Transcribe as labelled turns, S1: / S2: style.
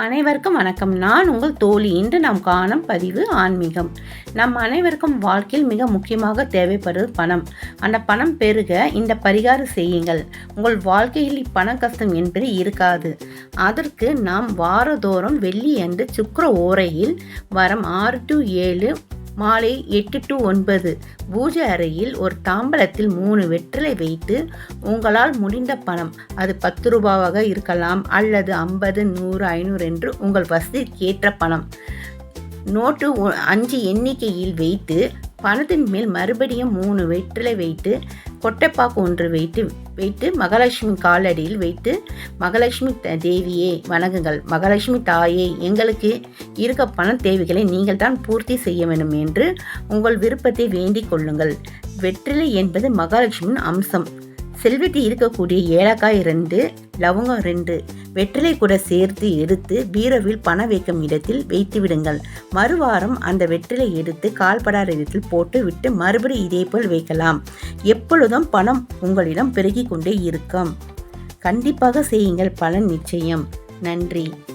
S1: அனைவருக்கும் வணக்கம். நான் உங்கள் தோழி. இன்று நாம் காணும் பதிவு ஆன்மீகம். நம் அனைவருக்கும் வாழ்க்கையில் மிக முக்கியமாக தேவைப்படுவது பணம். அந்த பணம் பெருக இந்த பரிகாரம் செய்யுங்கள். உங்கள் வாழ்க்கையில் இப்பண கஷ்டம் என்பது இருக்காது. அதற்கு நாம் வாரதோறும் வெள்ளியன்று சுக்கிர ஓரையில் வரம் 6 to 7 மாலை 8 to 9 பூஜை அறையில் ஒரு தாம்பலத்தில் 3 வெற்றிலை வைத்து உங்களால் முடிந்த பணம், அது 10 ரூபாவாக இருக்கலாம் அல்லது 50, 100, 500 என்று உங்கள் வசதிக்கு ஏற்ற பணம் நோட்டு 5 எண்ணிக்கையில் வைத்து பணத்தின் மேல் மறுபடியும் 3 வெற்றிலை வைத்து கொட்டைப்பாக்கு ஒன்று வைத்து மகாலட்சுமி காலடியில் வைத்து மகாலட்சுமி தேவியே வணங்குங்கள். மகாலட்சுமி தாயே, எங்களுக்கு இருக்க பண தேவைகளை நீங்கள் தான் பூர்த்தி செய்ய வேண்டும் என்று உங்கள் விருப்பத்தை வேண்டிக் கொள்ளுங்கள். வெற்றிலை என்பது மகாலட்சுமியின் அம்சம். செல்வெட்டி இருக்கக்கூடிய ஏலக்காய் 2, லவங்கம் 2, வெற்றிலை கூட சேர்த்து எடுத்து பீரோவில் பணம் வைக்கும் இடத்தில் வைத்து விடுங்கள். மறுவாரம் அந்த வெற்றிலை எடுத்து கால்படாத இடத்தில் போட்டு விட்டு மறுபடி இதேபோல் வைக்கலாம். எப்பொழுதும் பணம் உங்களிடம் பெருகிக் கொண்டே இருக்கும். கண்டிப்பாக செய்யுங்கள், பலன் நிச்சயம். நன்றி.